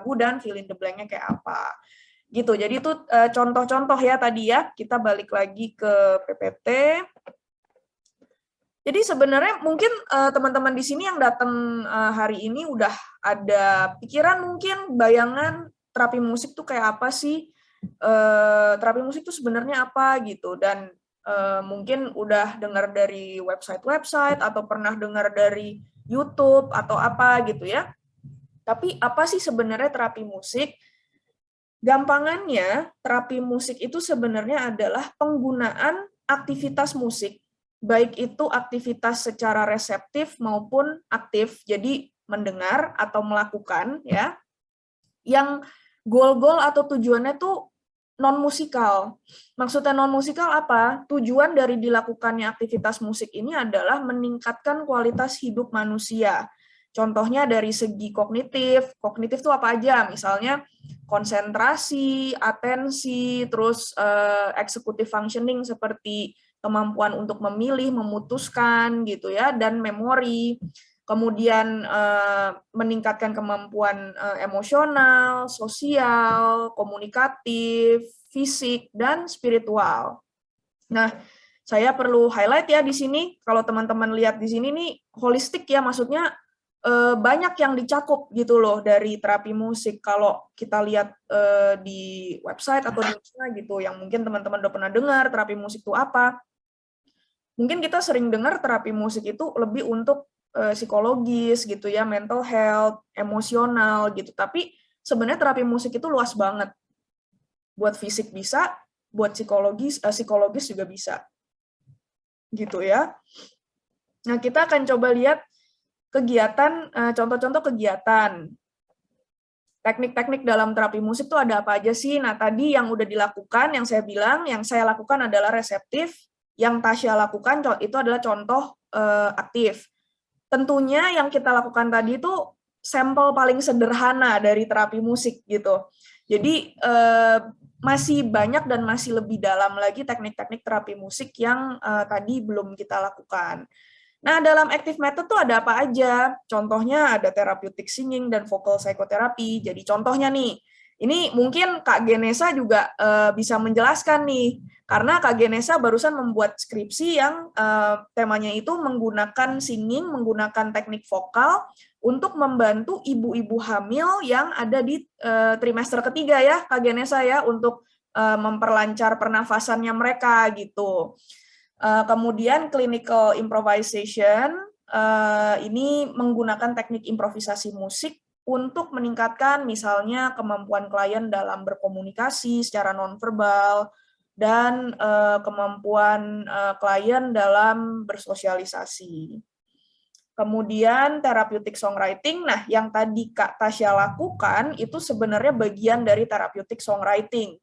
lagu dan fill in the blank-nya kayak apa. Gitu. Jadi itu contoh-contoh ya tadi ya. Kita balik lagi ke PPT. Jadi sebenarnya mungkin teman-teman di sini yang datang hari ini udah ada pikiran mungkin bayangan terapi musik tuh kayak apa sih? Terapi musik tuh sebenarnya apa gitu, dan mungkin udah dengar dari website-website atau pernah dengar dari YouTube atau apa gitu ya. Tapi apa sih sebenarnya terapi musik? Gampangannya, terapi musik itu sebenarnya adalah penggunaan aktivitas musik, baik itu aktivitas secara reseptif maupun aktif, jadi mendengar atau melakukan ya, yang goal-goal atau tujuannya tuh non-musikal. Maksudnya non-musikal apa? Tujuan dari dilakukannya aktivitas musik ini adalah meningkatkan kualitas hidup manusia. Contohnya dari segi kognitif. Kognitif itu apa aja? Misalnya konsentrasi, atensi, terus executive functioning seperti kemampuan untuk memilih, memutuskan gitu ya, dan memori. Kemudian meningkatkan kemampuan emosional, sosial, komunikatif, fisik, dan spiritual. Nah, saya perlu highlight ya di sini, kalau teman-teman lihat di sini nih, holistik ya, maksudnya banyak yang dicakup gitu loh dari terapi musik. Kalau kita lihat di website atau di mana gitu, yang mungkin teman-teman udah pernah dengar terapi musik itu apa, mungkin kita sering dengar terapi musik itu lebih untuk psikologis gitu ya, mental health, emosional gitu. Tapi sebenarnya terapi musik itu luas banget. Buat fisik bisa, buat psikologis juga bisa. Gitu ya. Nah, kita akan coba lihat kegiatan, contoh-contoh kegiatan. Teknik-teknik dalam terapi musik itu ada apa aja sih? Nah, tadi yang udah dilakukan, yang saya bilang, yang saya lakukan adalah reseptif, yang Tasya lakukan itu adalah contoh aktif. Tentunya yang kita lakukan tadi itu sampel paling sederhana dari terapi musik gitu. Jadi masih banyak dan masih lebih dalam lagi teknik-teknik terapi musik yang tadi belum kita lakukan. Nah, dalam active method tuh ada apa aja? Contohnya ada therapeutic singing dan vocal psychotherapy. Jadi contohnya nih, ini mungkin Kak Genesa juga bisa menjelaskan nih, karena Kak Genesa barusan membuat skripsi yang temanya itu menggunakan singing, menggunakan teknik vokal untuk membantu ibu-ibu hamil yang ada di trimester ketiga ya, Kak Genesa ya, untuk memperlancar pernafasannya mereka gitu. Kemudian clinical improvisation, ini menggunakan teknik improvisasi musik untuk meningkatkan misalnya kemampuan klien dalam berkomunikasi secara nonverbal dan kemampuan klien dalam bersosialisasi. Kemudian therapeutic songwriting, nah yang tadi Kak Tasya lakukan itu sebenarnya bagian dari therapeutic songwriting.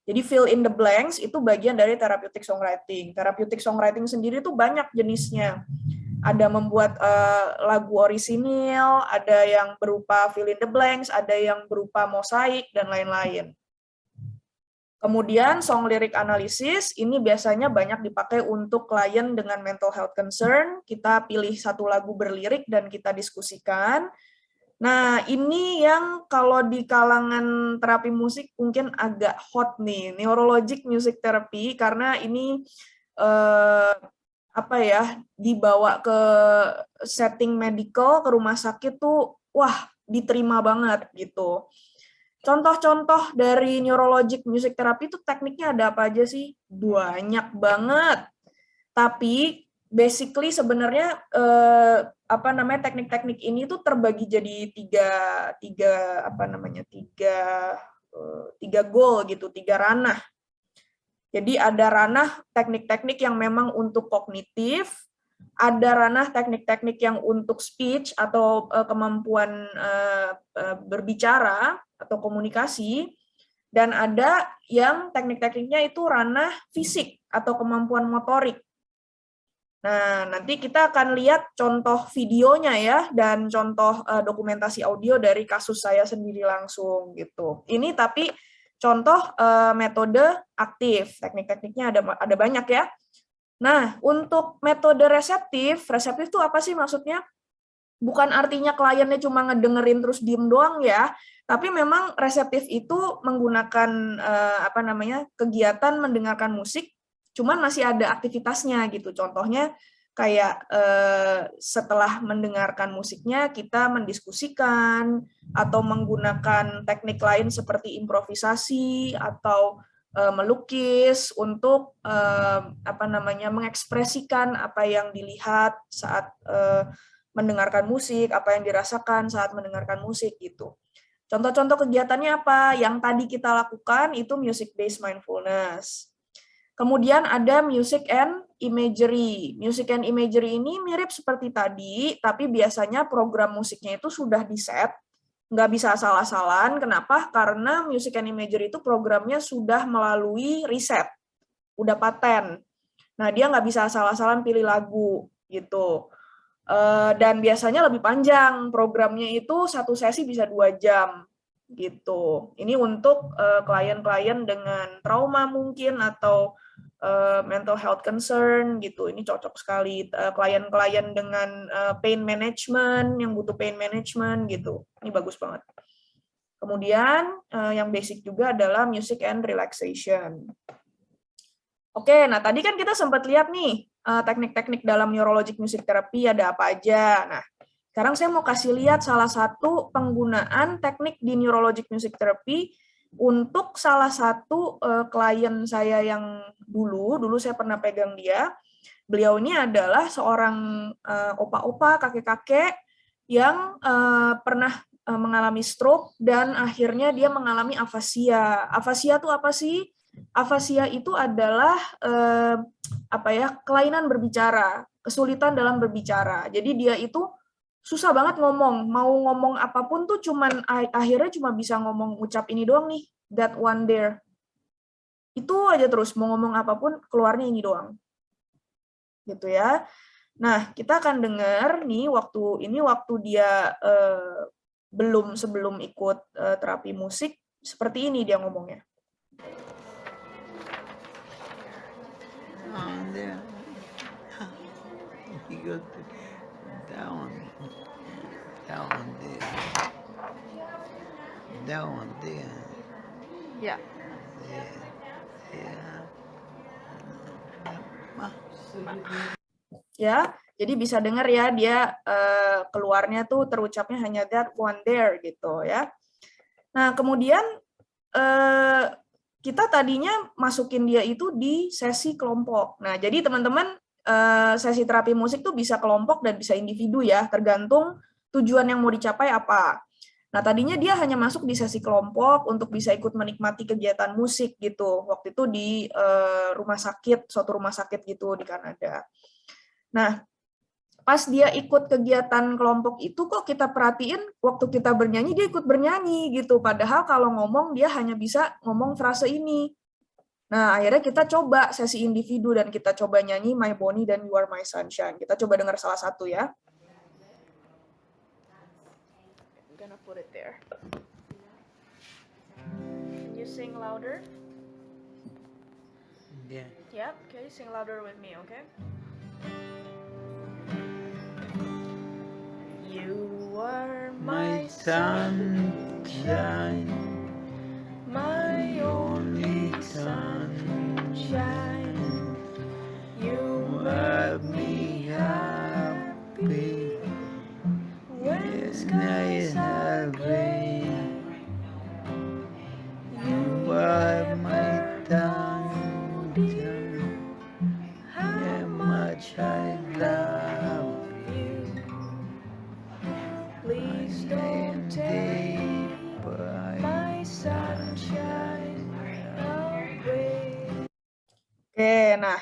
Jadi fill in the blanks itu bagian dari therapeutic songwriting. Therapeutic songwriting sendiri itu banyak jenisnya. Ada membuat lagu orisinil, ada yang berupa fill in the blanks, ada yang berupa mosaik, dan lain-lain. Kemudian song lyric analysis, ini biasanya banyak dipakai untuk klien dengan mental health concern. Kita pilih satu lagu berlirik dan kita diskusikan. Nah, ini yang kalau di kalangan terapi musik mungkin agak hot nih, neurologic music therapy, karena ini apa ya, dibawa ke setting medical, ke rumah sakit tuh, wah, diterima banget gitu. Contoh-contoh dari neurologic music therapy itu tekniknya ada apa aja sih? Banyak banget. Tapi basically sebenarnya teknik-teknik ini tuh terbagi jadi tiga goal gitu, tiga ranah. Jadi ada ranah teknik-teknik yang memang untuk kognitif, ada ranah teknik-teknik yang untuk speech atau kemampuan berbicara atau komunikasi, dan ada yang teknik-tekniknya itu ranah fisik atau kemampuan motorik. Nah, nanti kita akan lihat contoh videonya ya, dan contoh dokumentasi audio dari kasus saya sendiri langsung gitu. Ini tapi contoh metode aktif, teknik-tekniknya ada banyak ya. Nah, untuk metode reseptif itu apa sih maksudnya? bukan artinya kliennya cuma ngedengerin terus diem doang ya, tapi memang reseptif itu menggunakan kegiatan mendengarkan musik, cuman masih ada aktivitasnya gitu. Contohnya kayak setelah mendengarkan musiknya kita mendiskusikan atau menggunakan teknik lain seperti improvisasi atau melukis untuk mengekspresikan apa yang dilihat saat mendengarkan musik, apa yang dirasakan saat mendengarkan musik gitu. Contoh-contoh kegiatannya apa? Yang tadi kita lakukan itu music-based mindfulness. Kemudian ada music and imagery. Music and imagery ini mirip seperti tadi, tapi biasanya program musiknya itu sudah di-set, nggak bisa asal-asalan. Kenapa? Karena music and imagery itu programnya sudah melalui riset, udah paten. Nah, dia nggak bisa asal-asalan pilih lagu gitu. Dan biasanya lebih panjang, programnya itu satu sesi bisa 2 jam gitu. Ini untuk klien-klien dengan trauma mungkin atau mental health concern gitu. Ini cocok sekali. Klien-klien dengan pain management, yang butuh pain management gitu. Ini bagus banget. Kemudian yang basic juga adalah music and relaxation. Oke, nah tadi kan kita sempat lihat nih teknik-teknik dalam neurologic music therapy ada apa aja. Nah, sekarang saya mau kasih lihat salah satu penggunaan teknik di neurologic music therapy untuk salah satu klien saya yang dulu saya pernah pegang dia. Beliau ini adalah seorang opa-opa, kakek-kakek yang pernah mengalami stroke dan akhirnya dia mengalami afasia. Afasia itu apa sih? Afasia itu adalah kelainan berbicara, kesulitan dalam berbicara. Jadi dia itu susah banget ngomong, mau ngomong apapun tuh akhirnya cuma bisa ngomong ucap ini doang nih, that one there. Itu aja terus, mau ngomong apapun keluarnya ini doang. Gitu ya. Nah, kita akan dengar nih waktu dia sebelum ikut terapi musik, seperti ini dia ngomongnya. There. You go down there. Down there. Ya. Ya, jadi bisa dengar ya dia keluarnya tuh terucapnya hanya that one there gitu ya. Nah, kemudian kita tadinya masukin dia itu di sesi kelompok. Nah, jadi teman-teman sesi terapi musik tuh bisa kelompok dan bisa individu ya, tergantung tujuan yang mau dicapai apa. Nah, tadinya dia hanya masuk di sesi kelompok untuk bisa ikut menikmati kegiatan musik gitu. Waktu itu di suatu rumah sakit gitu di Kanada. Nah, pas dia ikut kegiatan kelompok itu kok kita perhatiin waktu kita bernyanyi dia ikut bernyanyi gitu, padahal kalau ngomong dia hanya bisa ngomong frase ini. Nah, akhirnya kita coba sesi individu dan kita coba nyanyi My Bonnie dan You Are My Sunshine. Kita coba dengar salah satu ya. I'm gonna put it there. Can you sing louder? Yeah. Yep, okay, sing louder with me, okay? You are My sunshine, my only sunshine. You make me happy. when Skies are gray. You are my sunshine. How much I love you. Please don't take my sunshine away. Oke, nah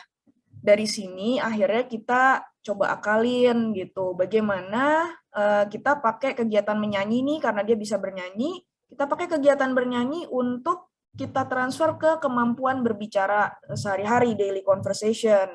dari sini akhirnya kita coba akalin gitu. Bagaimana kita pakai kegiatan menyanyi nih karena dia bisa bernyanyi. Kita pakai kegiatan bernyanyi untuk kita transfer ke kemampuan berbicara sehari-hari, daily conversation.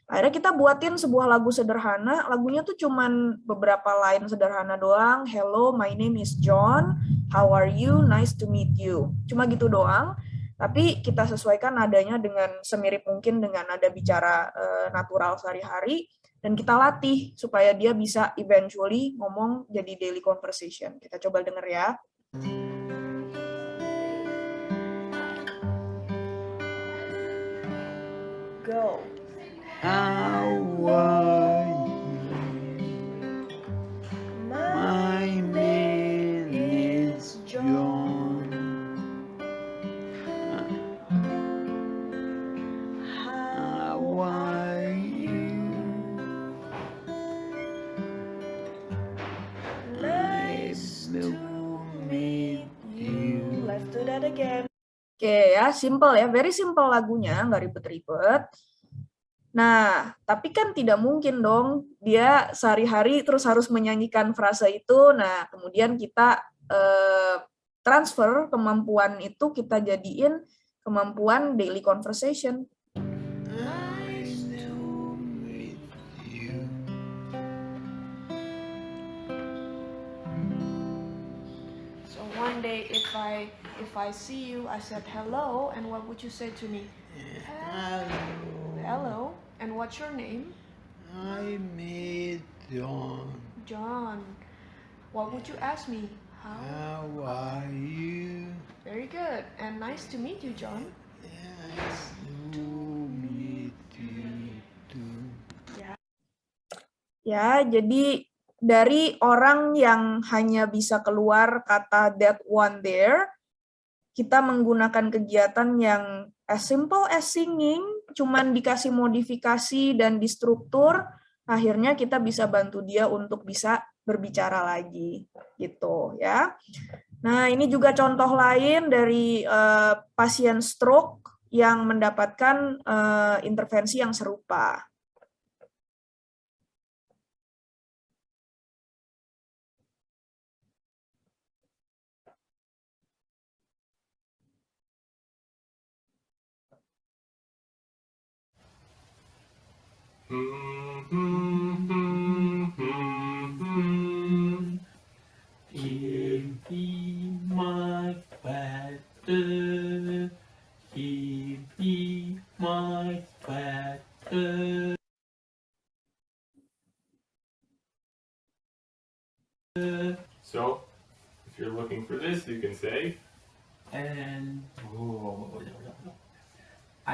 Akhirnya kita buatin sebuah lagu sederhana, lagunya tuh cuman beberapa line sederhana doang. Hello, my name is John. How are you? Nice to meet you. Cuma gitu doang. Tapi kita sesuaikan nadanya dengan semirip mungkin dengan nada bicara natural sehari-hari. Dan kita latih supaya dia bisa eventually ngomong jadi daily conversation. Kita coba denger ya. Go. How are you? My name is John. How are you? Nice to meet you. Let's do that again. Oke ya, simple ya, very simple lagunya, nggak ribet-ribet. Nah, tapi kan tidak mungkin dong dia sehari-hari terus harus menyanyikan frase itu. Nah, kemudian kita transfer kemampuan itu, kita jadiin kemampuan daily conversation. Nice to meet you. So one day if I see you, I said hello, and what would you say to me? Hello. Hello, and what's your name? I met John. John. What would you ask me? How are you? Very good, and nice to meet you, John. Nice to meet you too. Ya, jadi dari orang yang hanya bisa keluar kata that one there, kita menggunakan kegiatan yang as simple as singing, cuman dikasih modifikasi dan distruktur, akhirnya kita bisa bantu dia untuk bisa berbicara lagi, gitu ya. Nah, ini juga contoh lain dari pasien stroke yang mendapatkan intervensi yang serupa. Give me my better, give me my better. So, if you're looking for this, you can say, and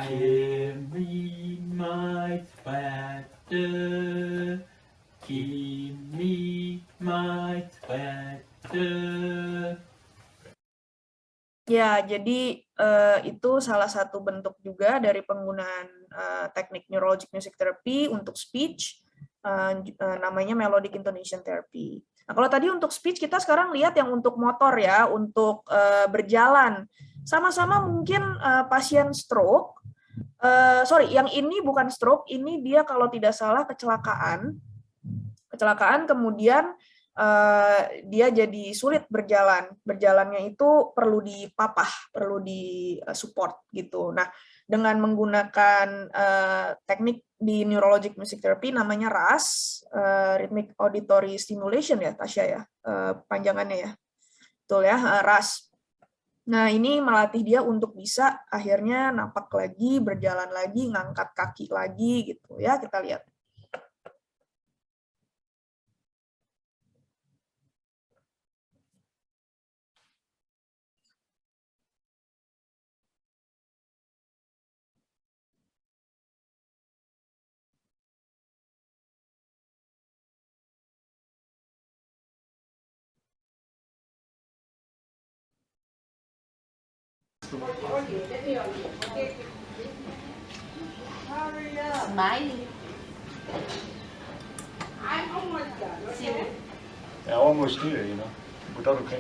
give me my better, give me my better. Ya, jadi itu salah satu bentuk juga dari penggunaan teknik neurologic music therapy untuk speech, namanya melodic intonation therapy. Nah, kalau tadi untuk speech, kita sekarang lihat yang untuk motor ya, untuk berjalan. Sama-sama mungkin pasien stroke, yang ini bukan stroke, ini dia kalau tidak salah kecelakaan kemudian dia jadi sulit berjalan. Berjalannya itu perlu dipapah, perlu di support gitu. Nah, dengan menggunakan teknik di neurologic music therapy namanya RAS, rhythmic auditory stimulation ya, Tasya ya, panjangannya ya. Betul ya, RAS. Nah, ini melatih dia untuk bisa akhirnya napak lagi, berjalan lagi, ngangkat kaki lagi gitu ya, kita lihat. Smiley. Yeah, almost here, but that's okay.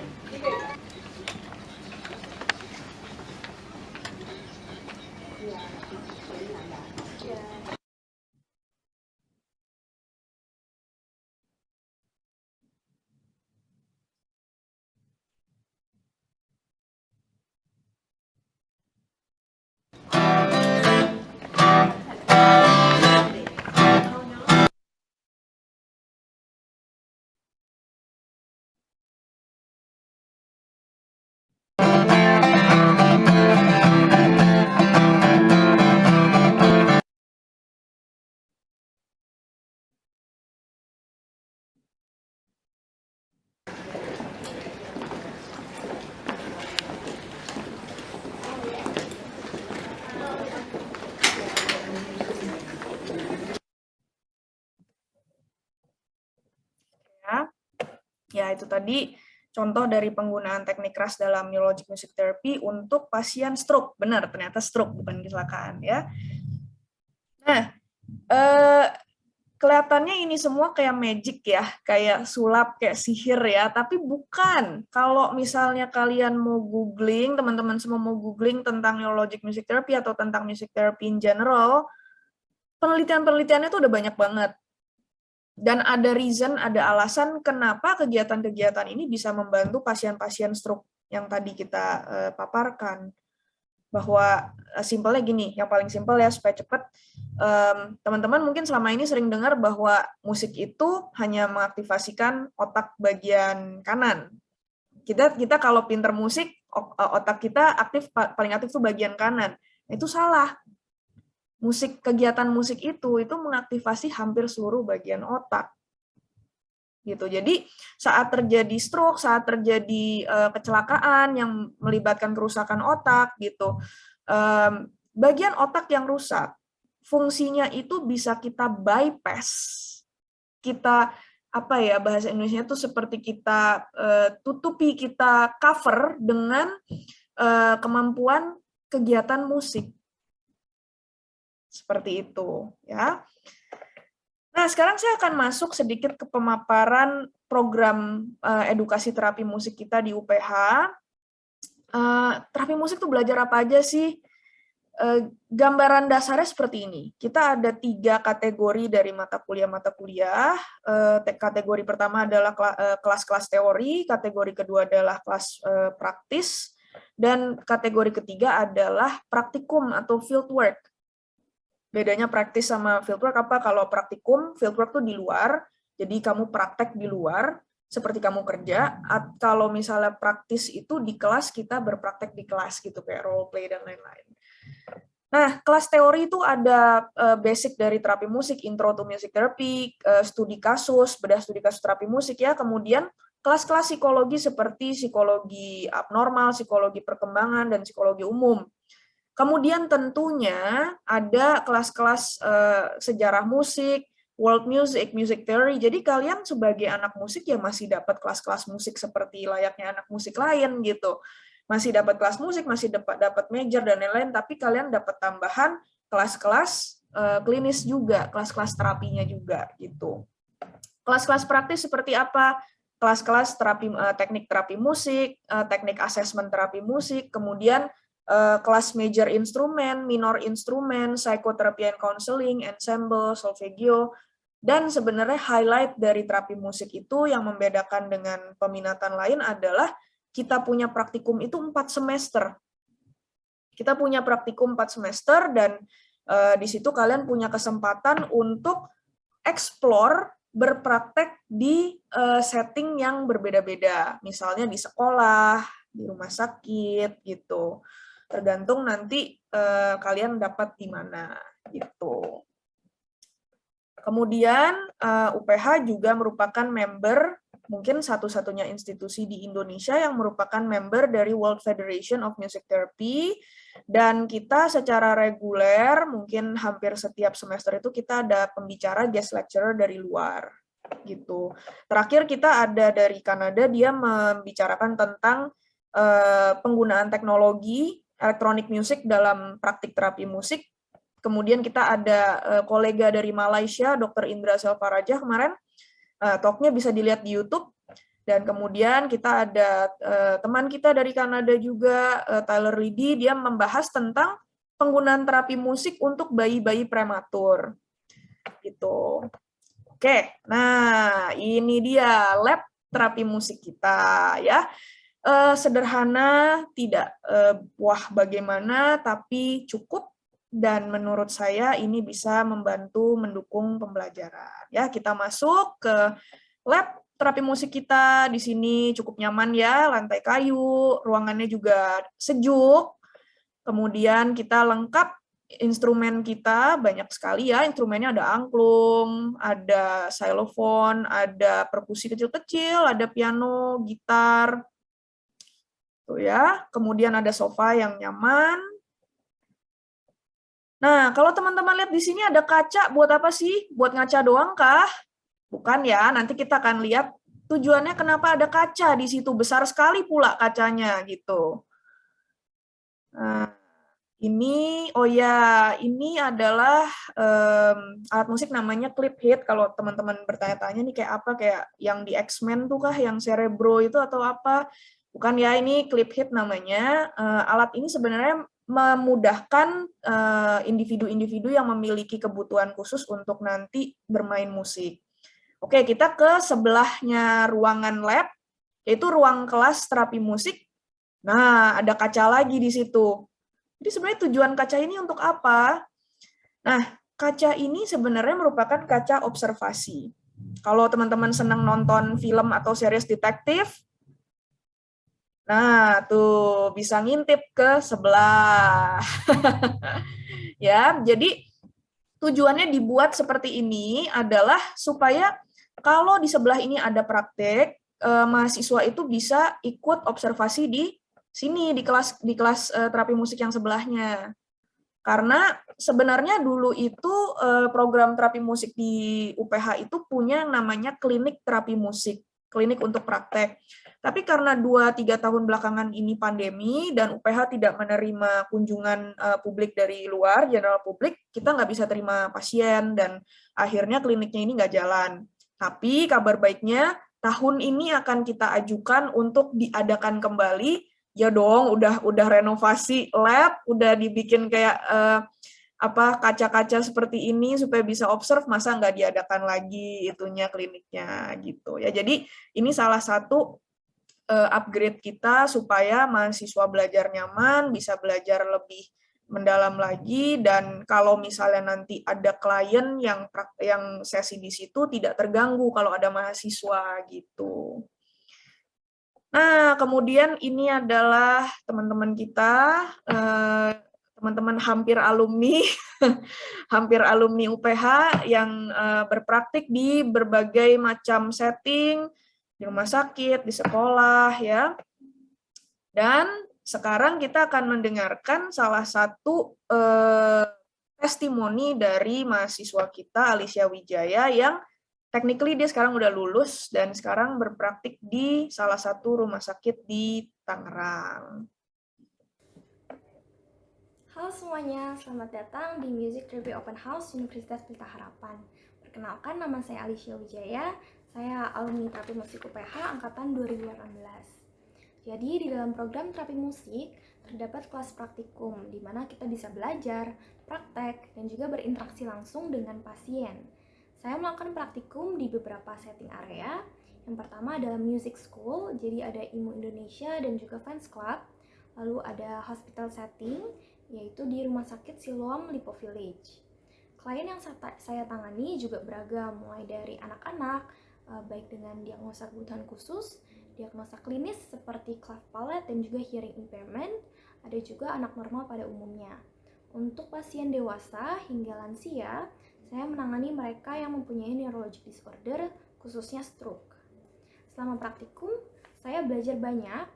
Nah, itu tadi contoh dari penggunaan teknik keras dalam neurologic music therapy untuk pasien stroke. Benar, ternyata stroke bukan kecelakaan ya. Nah, kelihatannya ini semua kayak magic ya, kayak sulap, kayak sihir ya, tapi bukan. Kalau misalnya kalian mau googling, teman-teman semua mau googling tentang neurologic music therapy atau tentang music therapy in general, penelitian-penelitiannya tuh udah banyak banget. Dan ada reason, ada alasan kenapa kegiatan-kegiatan ini bisa membantu pasien-pasien stroke yang tadi kita paparkan. Bahwa simpelnya gini, yang paling simpel ya supaya cepat, teman-teman mungkin selama ini sering dengar bahwa musik itu hanya mengaktifasikan otak bagian kanan. Kita kalau pinter musik, otak kita paling aktif tuh bagian kanan. Itu salah. Kegiatan musik itu mengaktifasi hampir seluruh bagian otak. Gitu. Jadi saat terjadi stroke, saat terjadi kecelakaan yang melibatkan kerusakan otak gitu, bagian otak yang rusak, fungsinya itu bisa kita bypass. Kita bahasa Indonesia itu seperti kita tutupi, kita cover dengan kemampuan kegiatan musik. Seperti itu, ya. Nah, sekarang saya akan masuk sedikit ke pemaparan program edukasi terapi musik kita di UPH. Terapi musik itu belajar apa aja sih? Gambaran dasarnya seperti ini. Kita ada 3 kategori dari mata kuliah. Kategori pertama adalah kelas-kelas teori, kategori kedua adalah kelas praktis, dan kategori ketiga adalah praktikum atau fieldwork. Bedanya praktis sama fieldwork apa? Kalau praktikum, fieldwork tuh di luar, jadi kamu praktek di luar, seperti kamu kerja. Kalau misalnya praktis itu di kelas, kita berpraktek di kelas gitu, kayak role play dan lain-lain. Nah, kelas teori itu ada basic dari terapi musik, intro to music therapy, studi kasus, bedah studi kasus terapi musik ya, kemudian kelas-kelas psikologi seperti psikologi abnormal, psikologi perkembangan, dan psikologi umum. Kemudian tentunya ada kelas-kelas sejarah musik, world music, music theory. Jadi kalian sebagai anak musik ya masih dapat kelas-kelas musik seperti layaknya anak musik lain gitu. Masih dapat kelas musik, masih dapat major dan lain-lain, tapi kalian dapat tambahan kelas-kelas klinis juga, kelas-kelas terapinya juga gitu. Kelas-kelas praktis seperti apa? Kelas-kelas teknik terapi musik, teknik asesmen terapi musik, kemudian kelas major instrumen, minor instrumen, psychotherapy and counseling, ensemble, solfeggio, dan sebenarnya highlight dari terapi musik itu yang membedakan dengan peminatan lain adalah kita punya praktikum itu 4 semester. Kita punya praktikum 4 semester dan di situ kalian punya kesempatan untuk explore, berpraktek di setting yang berbeda-beda, misalnya di sekolah, di rumah sakit gitu. Tergantung nanti kalian dapat di mana gitu. Kemudian UPH juga merupakan member, mungkin satu-satunya institusi di Indonesia yang merupakan member dari World Federation of Music Therapy, dan kita secara reguler mungkin hampir setiap semester itu kita ada pembicara guest lecturer dari luar gitu. Terakhir kita ada dari Kanada, dia membicarakan tentang penggunaan teknologi electronic music dalam praktik terapi musik. Kemudian kita ada kolega dari Malaysia, Dr. Indra Selvarajah kemarin, talknya bisa dilihat di YouTube. Dan kemudian kita ada teman kita dari Kanada juga, Tyler Liddy, dia membahas tentang penggunaan terapi musik untuk bayi-bayi prematur. Gitu. Oke, nah ini dia lab terapi musik kita ya. Sederhana, tidak wah bagaimana, tapi cukup, dan menurut saya ini bisa membantu mendukung pembelajaran. Ya, kita masuk ke lab terapi musik kita. Di sini cukup nyaman ya, lantai kayu, ruangannya juga sejuk. Kemudian kita lengkap instrumen kita, banyak sekali ya, instrumennya ada angklung, ada xylophone, ada perkusi kecil-kecil, ada piano, gitar, ya. Kemudian ada sofa yang nyaman. Nah, kalau teman-teman lihat di sini ada kaca, buat apa sih? Buat ngaca doang kah? Bukan ya, nanti kita akan lihat tujuannya kenapa ada kaca di situ, besar sekali pula kacanya gitu. Nah, ini adalah alat musik namanya clip hit. Kalau teman-teman bertanya-tanya nih kayak apa, kayak yang di X-Men tuh kah, yang Cerebro itu atau apa? Bukan ya, ini clip hit namanya. Alat ini sebenarnya memudahkan individu-individu yang memiliki kebutuhan khusus untuk nanti bermain musik. Oke, kita ke sebelahnya ruangan lab, yaitu ruang kelas terapi musik. Nah, ada kaca lagi di situ. Jadi sebenarnya tujuan kaca ini untuk apa? Nah, kaca ini sebenarnya merupakan kaca observasi. Kalau teman-teman senang nonton film atau series detektif, nah tuh bisa ngintip ke sebelah. Ya, jadi tujuannya dibuat seperti ini adalah supaya kalau di sebelah ini ada praktek, mahasiswa itu bisa ikut observasi di sini di kelas terapi musik yang sebelahnya. Karena sebenarnya dulu itu program terapi musik di UPH itu punya yang namanya klinik terapi musik, klinik untuk praktek. Tapi karena 2-3 tahun belakangan ini pandemi dan UPH tidak menerima kunjungan publik dari luar, general publik, kita nggak bisa terima pasien dan akhirnya kliniknya ini nggak jalan. Tapi kabar baiknya tahun ini akan kita ajukan untuk diadakan kembali. Ya dong, udah renovasi lab, udah dibikin kayak kaca-kaca seperti ini supaya bisa observe, masa nggak diadakan lagi itunya kliniknya gitu ya. Jadi ini salah satu upgrade kita supaya mahasiswa belajar nyaman, bisa belajar lebih mendalam lagi, dan kalau misalnya nanti ada klien yang sesi di situ tidak terganggu kalau ada mahasiswa gitu. Nah, kemudian ini adalah teman-teman kita, teman-teman hampir alumni, hampir alumni UPH yang berpraktik di berbagai macam setting, di rumah sakit, di sekolah, ya. Dan sekarang kita akan mendengarkan salah satu testimoni dari mahasiswa kita, Alicia Wijaya, yang technically dia sekarang udah lulus dan sekarang berpraktik di salah satu rumah sakit di Tangerang. Halo semuanya, selamat datang di Music Review Open House Universitas Pelita Harapan. Perkenalkan, nama saya Alicia Wijaya, saya alumni terapi musik UPH angkatan 2018. Jadi di dalam program terapi musik terdapat kelas praktikum di mana kita bisa belajar, praktek, dan juga berinteraksi langsung dengan pasien. Saya melakukan praktikum di beberapa setting area. Yang pertama adalah music school, jadi ada IMU Indonesia dan juga fans club. Lalu ada hospital setting, yaitu di Rumah Sakit Siloam Lipo Village. Klien yang saya tangani juga beragam, mulai dari anak-anak, baik dengan diagnosa kebutuhan khusus, diagnosa klinis seperti cleft palate dan juga hearing impairment, ada juga anak normal pada umumnya. Untuk pasien dewasa hingga lansia, saya menangani mereka yang mempunyai neurologic disorder, khususnya stroke. Selama praktikum, saya belajar banyak,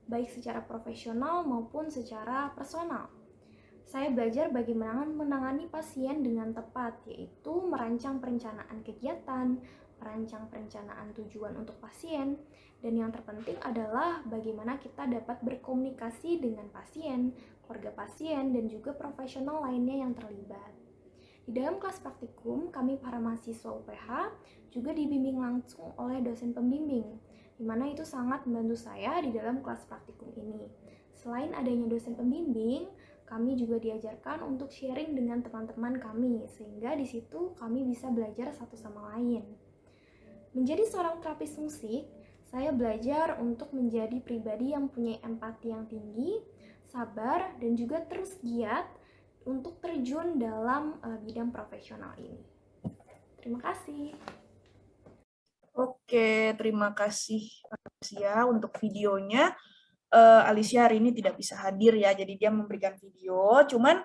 baik secara profesional maupun secara personal. Saya belajar bagaimana menangani pasien dengan tepat, yaitu merancang perencanaan kegiatan, merancang perencanaan tujuan untuk pasien, dan yang terpenting adalah bagaimana kita dapat berkomunikasi dengan pasien, keluarga pasien, dan juga profesional lainnya yang terlibat. Di dalam kelas praktikum, kami para mahasiswa UPH juga dibimbing langsung oleh dosen pembimbing, di mana itu sangat membantu saya di dalam kelas praktikum ini. Selain adanya dosen pembimbing, kami juga diajarkan untuk sharing dengan teman-teman kami, sehingga di situ kami bisa belajar satu sama lain. Menjadi seorang terapis musik, saya belajar untuk menjadi pribadi yang punya empati yang tinggi, sabar, dan juga terus giat untuk terjun dalam bidang profesional ini. Terima kasih. Oke, terima kasih Alicia untuk videonya. Alicia hari ini tidak bisa hadir ya, jadi dia memberikan video. Cuman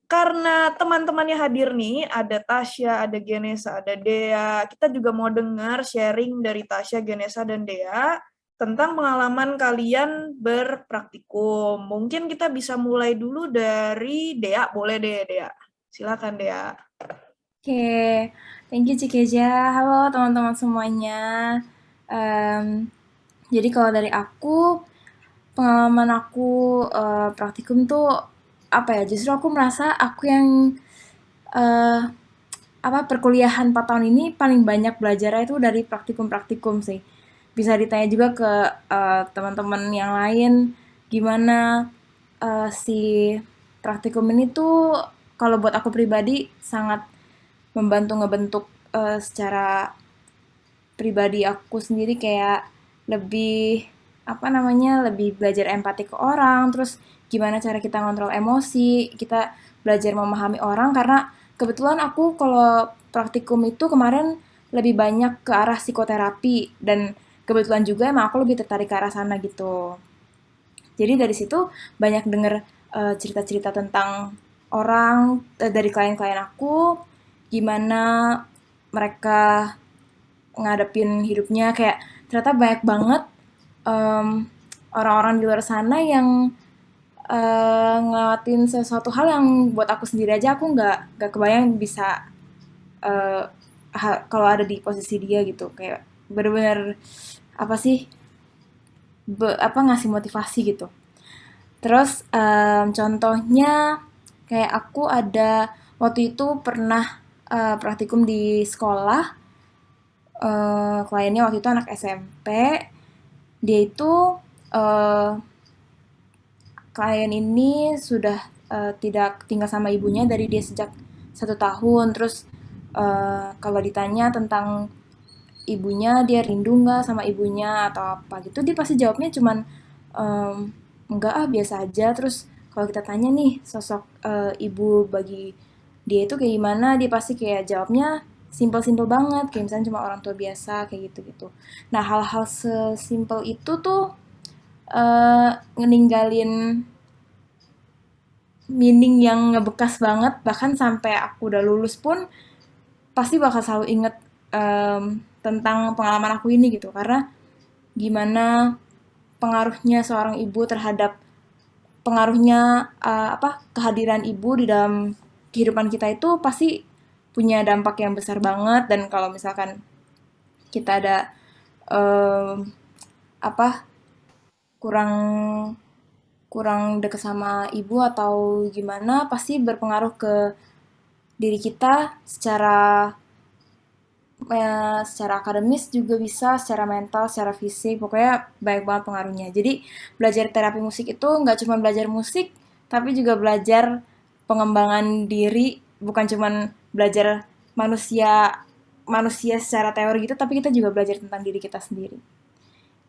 karena teman-temannya hadir nih, ada Tasya, ada Genesa, ada Dea. Kita juga mau dengar sharing dari Tasya, Genesa, dan Dea tentang pengalaman kalian berpraktikum. Mungkin kita bisa mulai dulu dari Dea. Boleh deh, Dea. Silakan, Dea. Oke, thank you Cikeja. Halo teman-teman semuanya. Jadi kalau dari aku, pengalaman aku praktikum tuh apa ya? Justru aku merasa aku yang eh, perkuliahan 4 tahun ini paling banyak belajarnya itu dari praktikum-praktikum sih. Bisa ditanya juga ke teman-teman yang lain gimana si praktikum ini tuh kalau buat aku pribadi sangat membantu ngebentuk secara pribadi aku sendiri kayak lebih lebih belajar empati ke orang, terus gimana cara kita ngontrol emosi, kita belajar memahami orang karena kebetulan aku kalau praktikum itu kemarin lebih banyak ke arah psikoterapi dan kebetulan juga emang aku lebih tertarik ke arah sana gitu. Jadi dari situ banyak denger cerita-cerita tentang orang dari klien-klien aku, gimana mereka ngadepin hidupnya kayak ternyata banyak banget em, orang-orang di luar sana yang ngelawatin sesuatu hal yang buat aku sendiri aja aku nggak kebayang bisa eh, kalau ada di posisi dia gitu kayak bener-bener apa sih ngasih motivasi gitu. Terus contohnya kayak aku ada waktu itu pernah praktikum di sekolah, kliennya waktu itu anak SMP. Dia itu eh, klien ini sudah tidak tinggal sama ibunya dari dia sejak 1 tahun. Terus kalau ditanya tentang ibunya, dia rindu nggak sama ibunya atau apa gitu, dia pasti jawabnya cuman ehm, enggak ah biasa aja. Terus kalau kita tanya nih sosok ibu bagi dia itu kayak gimana, dia pasti kayak jawabnya simpel-simpel banget kayak misalnya cuma orang tua biasa kayak gitu-gitu. Nah hal-hal sesimpel itu tuh ngeninggalin meaning yang ngebekas banget, bahkan sampai aku udah lulus pun pasti bakal selalu inget tentang pengalaman aku ini gitu karena gimana pengaruhnya seorang ibu terhadap pengaruhnya kehadiran ibu di dalam kehidupan kita itu pasti punya dampak yang besar banget. Dan kalau misalkan kita ada em, apa kurang kurang deket sama ibu atau gimana pasti berpengaruh ke diri kita secara akademis juga bisa, secara mental, secara fisik, pokoknya banyak banget pengaruhnya. Jadi belajar terapi musik itu nggak cuma belajar musik, tapi juga belajar pengembangan diri, bukan cuma belajar manusia manusia secara teori gitu, tapi kita juga belajar tentang diri kita sendiri.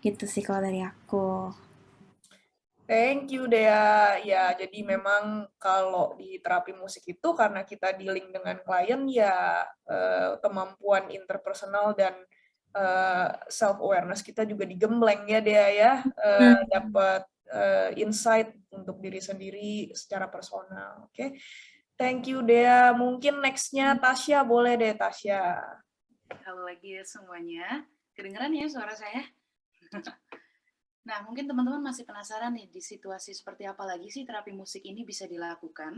Gitu sih kalau dari aku. Thank you Dea. Ya, jadi memang kalau di terapi musik itu karena kita dealing dengan klien ya kemampuan interpersonal dan self awareness kita juga digembleng ya Dea ya, dapat insight untuk diri sendiri secara personal. Oke. Thank you Dea. Mungkin next-nya Tasya, boleh deh Tasya. Halo lagi ya semuanya. Kedengeran ya suara saya? Nah, mungkin teman-teman masih penasaran nih di situasi seperti apa lagi sih terapi musik ini bisa dilakukan.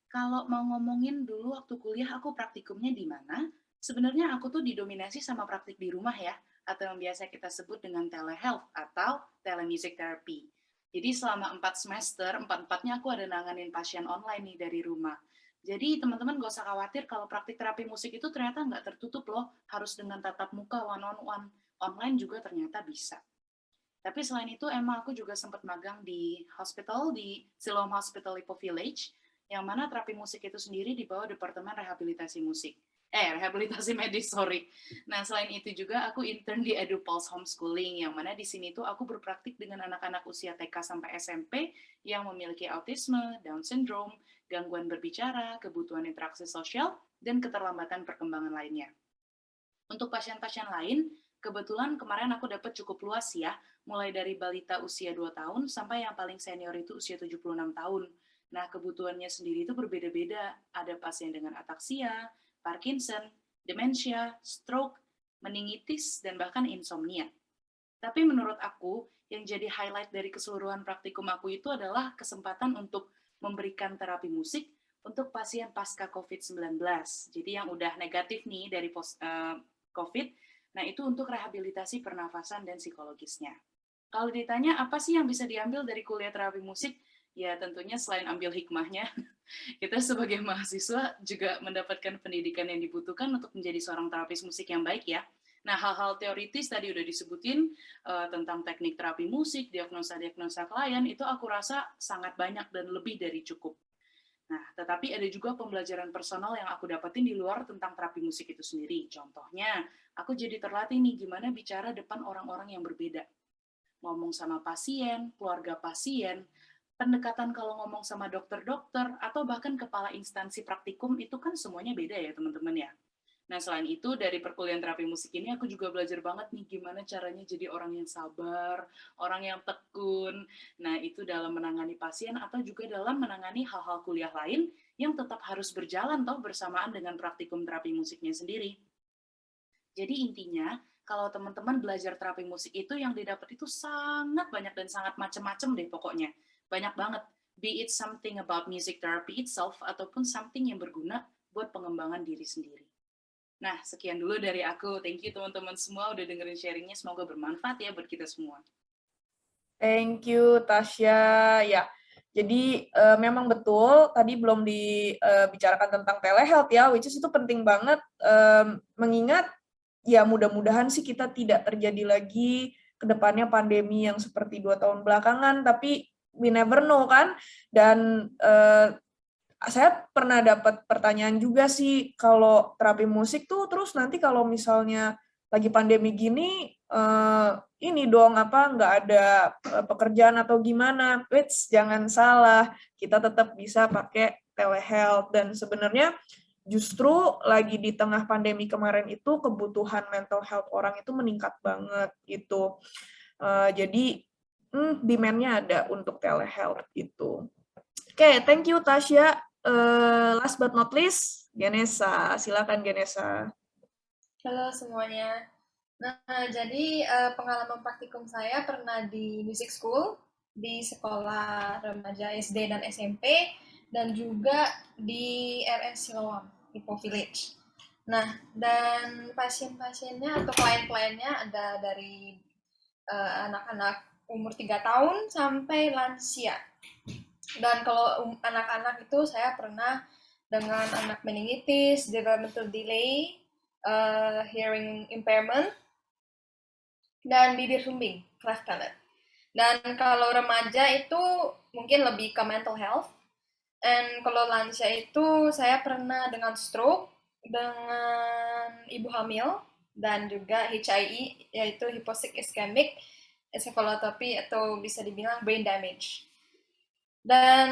Kalau mau ngomongin dulu waktu kuliah aku praktikumnya di mana, sebenarnya aku tuh didominasi sama praktik di rumah ya, atau yang biasa kita sebut dengan telehealth atau telemusic therapy. Jadi selama 4 semester, 4-4-nya aku ada nanganin pasien online nih dari rumah. Jadi teman-teman gak usah khawatir kalau praktik terapi musik itu ternyata nggak tertutup loh, harus dengan tatap muka one-on-one. Online juga ternyata bisa. Tapi selain itu emang aku juga sempat magang di hospital, di Siloam Hospital Lipo Village, yang mana terapi musik itu sendiri di bawah Departemen Rehabilitasi Musik. Rehabilitasi medis, sorry. Nah, selain itu juga aku intern di EduPulse Homeschooling, yang mana di sini tuh aku berpraktik dengan anak-anak usia TK sampai SMP yang memiliki autisme, Down syndrome, gangguan berbicara, kebutuhan interaksi sosial, dan keterlambatan perkembangan lainnya. Untuk pasien-pasien lain, kebetulan kemarin aku dapat cukup luas ya, mulai dari balita usia 2 tahun sampai yang paling senior itu usia 76 tahun. Nah, kebutuhannya sendiri itu berbeda-beda. Ada pasien dengan ataksia, Parkinson, demensia, stroke, meningitis, dan bahkan insomnia. Tapi menurut aku, yang jadi highlight dari keseluruhan praktikum aku itu adalah kesempatan untuk memberikan terapi musik untuk pasien pasca COVID-19. Jadi yang udah negatif nih dari COVID, Nah, itu untuk rehabilitasi pernafasan dan psikologisnya. Kalau ditanya apa sih yang bisa diambil dari kuliah terapi musik, ya tentunya selain ambil hikmahnya, kita sebagai mahasiswa juga mendapatkan pendidikan yang dibutuhkan untuk menjadi seorang terapis musik yang baik ya. Nah, hal-hal teoritis tadi udah disebutin tentang teknik terapi musik, diagnosa-diagnosa klien, itu aku rasa sangat banyak dan lebih dari cukup. Nah, tetapi ada juga pembelajaran personal yang aku dapetin di luar tentang terapi musik itu sendiri. Contohnya, aku jadi terlatih nih gimana bicara depan orang-orang yang berbeda. Ngomong sama pasien, keluarga pasien, pendekatan kalau ngomong sama dokter-dokter, atau bahkan kepala instansi praktikum, itu kan semuanya beda ya teman-teman ya. Nah, selain itu, dari perkuliahan terapi musik ini, aku juga belajar banget nih gimana caranya jadi orang yang sabar, orang yang tekun. Nah, itu dalam menangani pasien atau juga dalam menangani hal-hal kuliah lain yang tetap harus berjalan toh bersamaan dengan praktikum terapi musiknya sendiri. Jadi intinya, kalau teman-teman belajar terapi musik itu yang didapat itu sangat banyak dan sangat macam-macam deh pokoknya. Banyak banget. Be it something about music therapy itself ataupun something yang berguna buat pengembangan diri sendiri. Nah, sekian dulu dari aku. Thank you teman-teman semua udah dengerin sharingnya. Semoga bermanfaat ya buat kita semua. Thank you, Tasya. Ya, jadi memang betul, tadi belum dibicarakan tentang telehealth ya, which is itu penting banget, mengingat ya mudah-mudahan sih kita tidak terjadi lagi ke depannya pandemi yang seperti 2 tahun belakangan, tapi we never know kan, dan saya pernah dapat pertanyaan juga sih, kalau terapi musik tuh terus nanti kalau misalnya lagi pandemi gini, ini dong nggak ada pekerjaan atau gimana? Wits, jangan salah, kita tetap bisa pakai telehealth, dan sebenarnya justru lagi di tengah pandemi kemarin itu kebutuhan mental health orang itu meningkat banget gitu. Jadi demand-nya ada untuk telehealth gitu. Oke, thank you Tasya. Last but not least, Ganesha. Silakan Ganesha. Halo semuanya. Nah, jadi pengalaman praktikum saya pernah di music school, di sekolah remaja SD dan SMP, dan juga di RS Siloam, Ipo Village. Nah, dan pasien-pasiennya atau klien-kliennya ada dari anak-anak umur 3 tahun sampai lansia. Dan kalau anak-anak itu saya pernah dengan anak meningitis, developmental delay, hearing impairment, dan bibir sumbing, cleft palate. Dan kalau remaja itu mungkin lebih ke mental health. Dan kalau lansia itu saya pernah dengan stroke, dengan ibu hamil, dan juga HIE, yaitu hypoxic ischemic encephalopathy atau bisa dibilang brain damage. Dan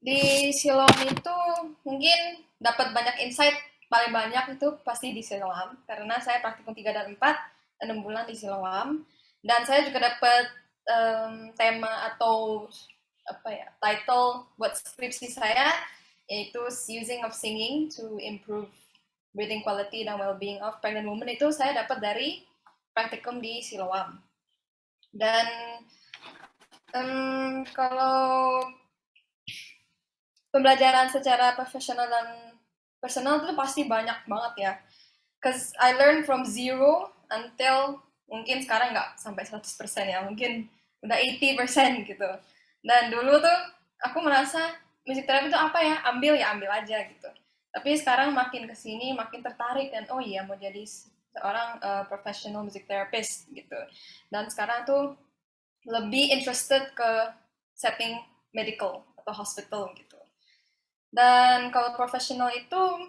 di Siloam itu mungkin dapat banyak insight, paling banyak itu pasti di Siloam, karena saya praktikum 3 dan 4, 6 bulan di Siloam, dan saya juga dapat tema atau title buat skripsi saya, yaitu Using of Singing to Improve Breathing Quality dan Well-being of Pregnant Women, itu saya dapat dari praktikum di Siloam. Dan kalau pembelajaran secara profesional dan personal itu pasti banyak banget ya. Cause I learn from zero until mungkin sekarang nggak sampai 100% ya, mungkin udah 80% gitu. Dan dulu tuh aku merasa musik terapi itu apa ya, ambil aja gitu. Tapi sekarang makin kesini makin tertarik dan oh iya mau jadi seorang professional music therapist gitu. Dan sekarang tuh lebih interested ke setting medical atau hospital gitu. Dan kalau profesional itu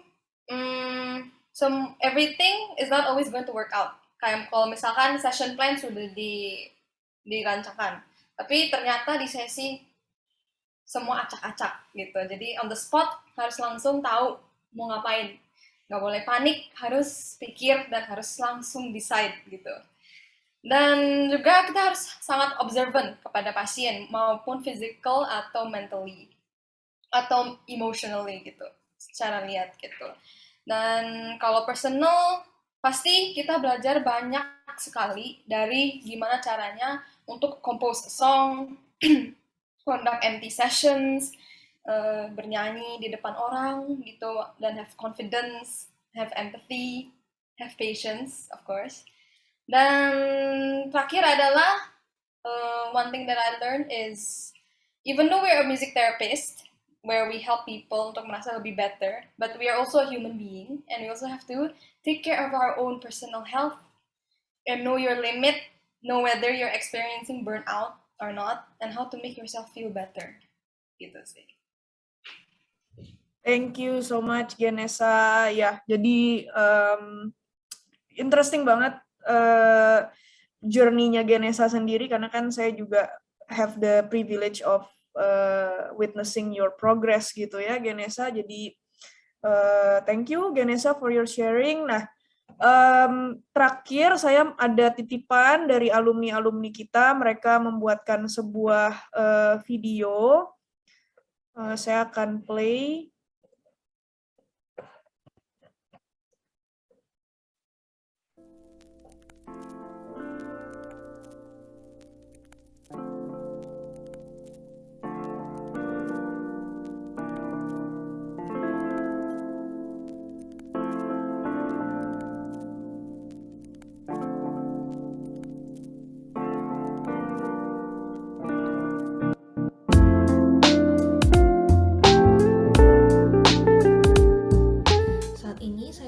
everything is not always going to work out. Kayak kalau misalkan session plan sudah dirancangkan, tapi ternyata di sesi semua acak-acak gitu. Jadi on the spot harus langsung tahu mau ngapain. Nggak boleh panik, harus pikir dan harus langsung decide gitu. Dan juga kita harus sangat observant kepada pasien, maupun physical atau mentally, atau emotionally gitu, secara lihat gitu. Dan kalau personal, pasti kita belajar banyak sekali dari gimana caranya untuk compose a song, conduct empty sessions, bernyanyi di depan orang gitu, dan have confidence, have empathy, have patience, of course. Dan terakhir adalah one thing that I learned is even though we're a music therapist where we help people untuk merasa lebih better, but we are also a human being and we also have to take care of our own personal health and know your limit, know whether you're experiencing burnout or not, and how to make yourself feel better. Gitu sih. Thank you so much, Genesa. Ya, jadi interesting banget journey-nya Genesa sendiri, karena kan saya juga have the privilege of witnessing your progress gitu ya, Genesa. Jadi thank you, Genesa, for your sharing. Nah, terakhir saya ada titipan dari alumni-alumni kita. Mereka membuatkan sebuah video. Saya akan play.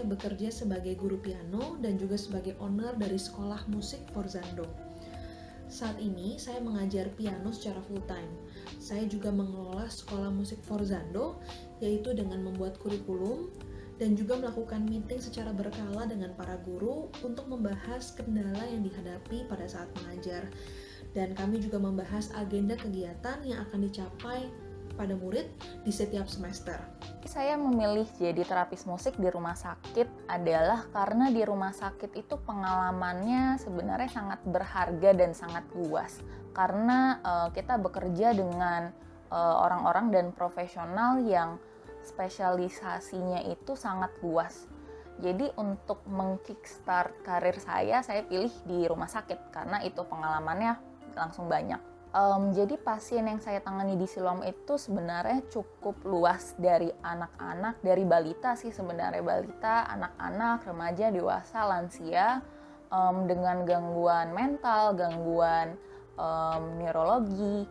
Bekerja sebagai guru piano dan juga sebagai owner dari sekolah musik Forzando. Saat ini saya mengajar piano secara full-time. Saya juga mengelola sekolah musik Forzando, yaitu dengan membuat kurikulum dan juga melakukan meeting secara berkala dengan para guru untuk membahas kendala yang dihadapi pada saat mengajar. Dan kami juga membahas agenda kegiatan yang akan dicapai pada murid di setiap semester. Saya memilih jadi terapis musik di rumah sakit adalah karena di rumah sakit itu pengalamannya sebenarnya sangat berharga dan sangat luas. Karena kita bekerja dengan orang-orang dan profesional yang spesialisasinya itu sangat luas. Jadi untuk meng-kickstart karir saya pilih di rumah sakit karena itu pengalamannya langsung banyak. Jadi pasien yang saya tangani di Siloam itu sebenarnya cukup luas, dari anak-anak, dari balita sih sebenarnya, balita, anak-anak, remaja, dewasa, lansia, dengan gangguan mental, gangguan neurologi,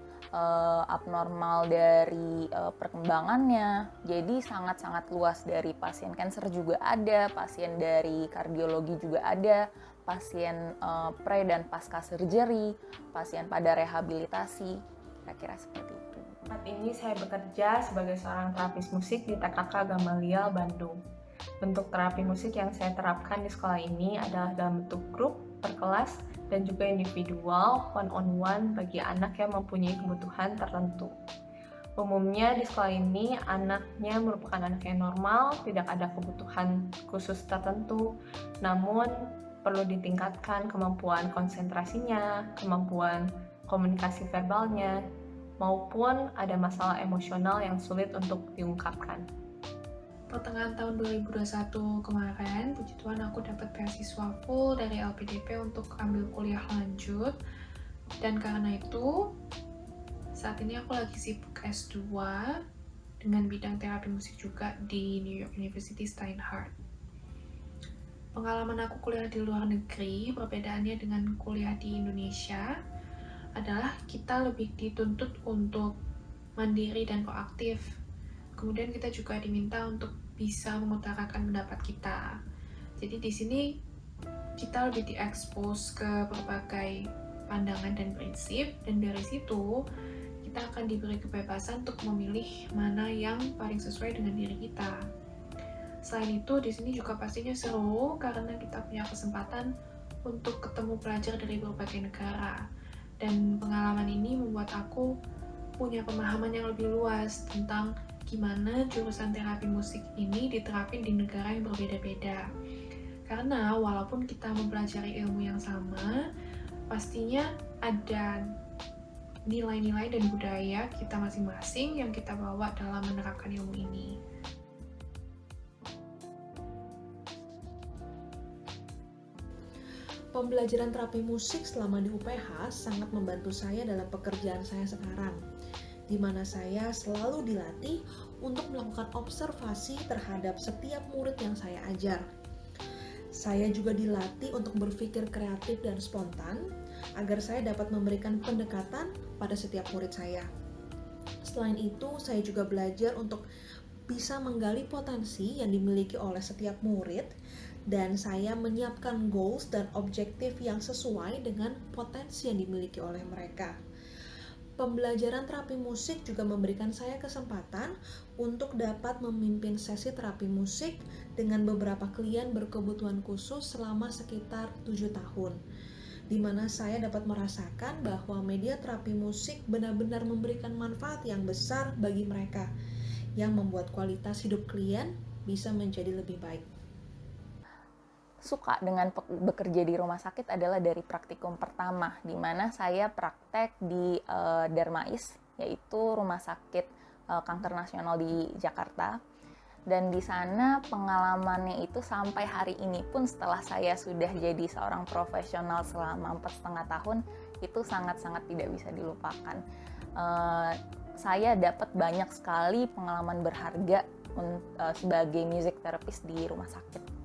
abnormal dari perkembangannya. Jadi sangat-sangat luas, dari pasien kanker juga ada, pasien dari kardiologi juga ada, pasien pre dan pasca surgery, pasien pada rehabilitasi, kira-kira seperti itu. Saat ini saya bekerja sebagai seorang terapis musik di TKK Gamaliel, Bandung. Bentuk terapi musik yang saya terapkan di sekolah ini adalah dalam bentuk grup, per kelas, dan juga individual, one-on-one bagi anak yang mempunyai kebutuhan tertentu. Umumnya di sekolah ini anaknya merupakan anak yang normal, tidak ada kebutuhan khusus tertentu, namun perlu ditingkatkan kemampuan konsentrasinya, kemampuan komunikasi verbalnya, maupun ada masalah emosional yang sulit untuk diungkapkan. Pertengahan tahun 2021 kemarin, puji Tuhan aku dapat beasiswa full dari LPDP untuk ambil kuliah lanjut. Dan karena itu, saat ini aku lagi sibuk S2 dengan bidang terapi musik juga di New York University Steinhardt. Pengalaman aku kuliah di luar negeri, perbedaannya dengan kuliah di Indonesia adalah kita lebih dituntut untuk mandiri dan proaktif. Kemudian kita juga diminta untuk bisa mengutarakan pendapat kita. Jadi di sini kita lebih diekspos ke berbagai pandangan dan prinsip, dan dari situ kita akan diberi kebebasan untuk memilih mana yang paling sesuai dengan diri kita. Selain itu, di sini juga pastinya seru karena kita punya kesempatan untuk ketemu pelajar dari berbagai negara. Dan pengalaman ini membuat aku punya pemahaman yang lebih luas tentang gimana jurusan terapi musik ini diterapin di negara yang berbeda-beda. Karena walaupun kita mempelajari ilmu yang sama, pastinya ada nilai-nilai dan budaya kita masing-masing yang kita bawa dalam menerapkan ilmu ini. Pembelajaran terapi musik selama di UPH sangat membantu saya dalam pekerjaan saya sekarang, di mana saya selalu dilatih untuk melakukan observasi terhadap setiap murid yang saya ajar. Saya juga dilatih untuk berpikir kreatif dan spontan agar saya dapat memberikan pendekatan pada setiap murid saya. Selain itu, saya juga belajar untuk bisa menggali potensi yang dimiliki oleh setiap murid dan saya menyiapkan goals dan objektif yang sesuai dengan potensi yang dimiliki oleh mereka. Pembelajaran terapi musik juga memberikan saya kesempatan untuk dapat memimpin sesi terapi musik dengan beberapa klien berkebutuhan khusus selama sekitar 7 tahun, di mana saya dapat merasakan bahwa media terapi musik benar-benar memberikan manfaat yang besar bagi mereka, yang membuat kualitas hidup klien bisa menjadi lebih baik. Suka dengan bekerja di rumah sakit adalah dari praktikum pertama, di mana saya praktek di Darmais, yaitu rumah sakit kanker nasional di Jakarta. Dan di sana pengalamannya itu sampai hari ini pun setelah saya sudah jadi seorang profesional selama 4,5 tahun, itu sangat-sangat tidak bisa dilupakan. Saya dapat banyak sekali pengalaman berharga sebagai music therapist di rumah sakit.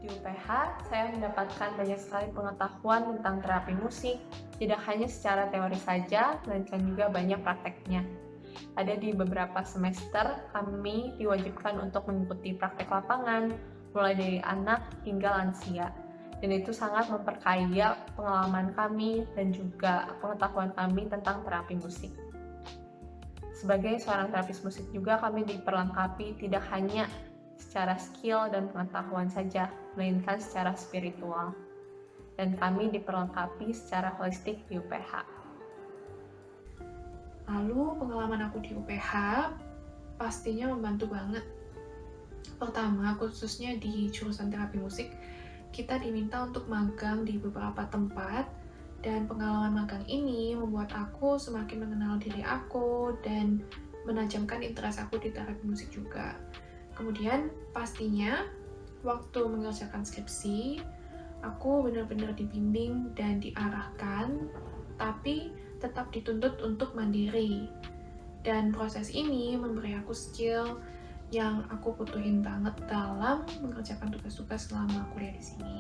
Di UPH, saya mendapatkan banyak sekali pengetahuan tentang terapi musik, tidak hanya secara teori saja, melainkan juga banyak prakteknya. Ada di beberapa semester, kami diwajibkan untuk mengikuti praktek lapangan, mulai dari anak hingga lansia. Dan itu sangat memperkaya pengalaman kami dan juga pengetahuan kami tentang terapi musik. Sebagai seorang terapis musik juga kami diperlengkapi tidak hanya secara skill dan pengetahuan saja, melainkan secara spiritual. Dan kami diperlengkapi secara holistik di UPH. Lalu pengalaman aku di UPH pastinya membantu banget. Pertama, khususnya di jurusan terapi musik, kita diminta untuk magang di beberapa tempat, dan pengalaman magang ini membuat aku semakin mengenal diri aku dan menajamkan interest aku di terapi musik juga. Kemudian pastinya waktu mengerjakan skripsi, aku benar-benar dibimbing dan diarahkan, tapi tetap dituntut untuk mandiri. Dan proses ini memberi aku skill yang aku butuhin banget dalam mengerjakan tugas-tugas selama kuliah di sini.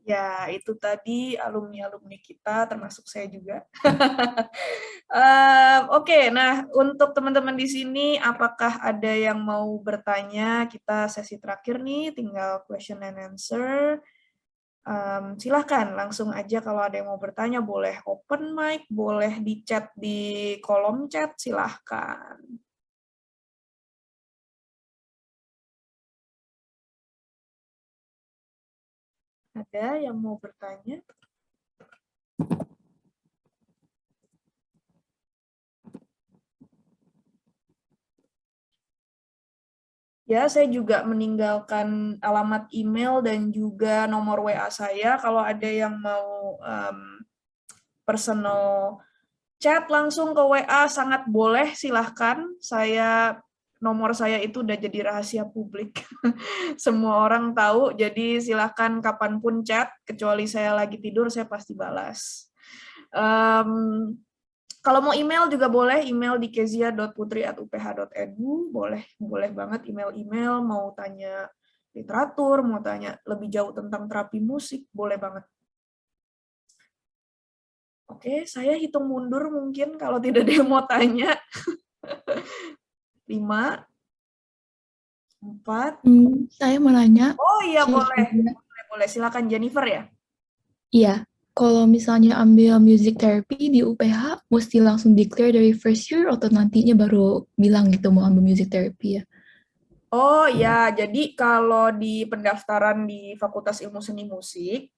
Ya, itu tadi alumni-alumni kita, termasuk saya juga. Oke, nah untuk teman-teman di sini, apakah ada yang mau bertanya? Kita sesi terakhir nih, tinggal question and answer. Silahkan, langsung aja kalau ada yang mau bertanya, boleh open mic, boleh di chat di kolom chat, silahkan. Ada yang mau bertanya? Ya, saya juga meninggalkan alamat email dan juga nomor WA saya. Kalau ada yang mau personal chat langsung ke WA, sangat boleh, silahkan. Nomor saya itu udah jadi rahasia publik. Semua orang tahu, jadi silahkan kapanpun chat, kecuali saya lagi tidur, saya pasti balas. Kalau mau email juga boleh, email di kezia.putri@uph.edu, boleh banget email-email, mau tanya literatur, mau tanya lebih jauh tentang terapi musik, boleh banget. Oke, saya hitung mundur mungkin kalau tidak ada yang mau tanya. 5, 4. Saya mau nanya. Oh iya, boleh. Silakan Jennifer ya. Iya. Kalau misalnya ambil music therapy di UPH, mesti langsung declare dari first year atau nantinya baru bilang gitu mau ambil music therapy ya? Oh ya, jadi kalau di pendaftaran di Fakultas Ilmu Seni Musik,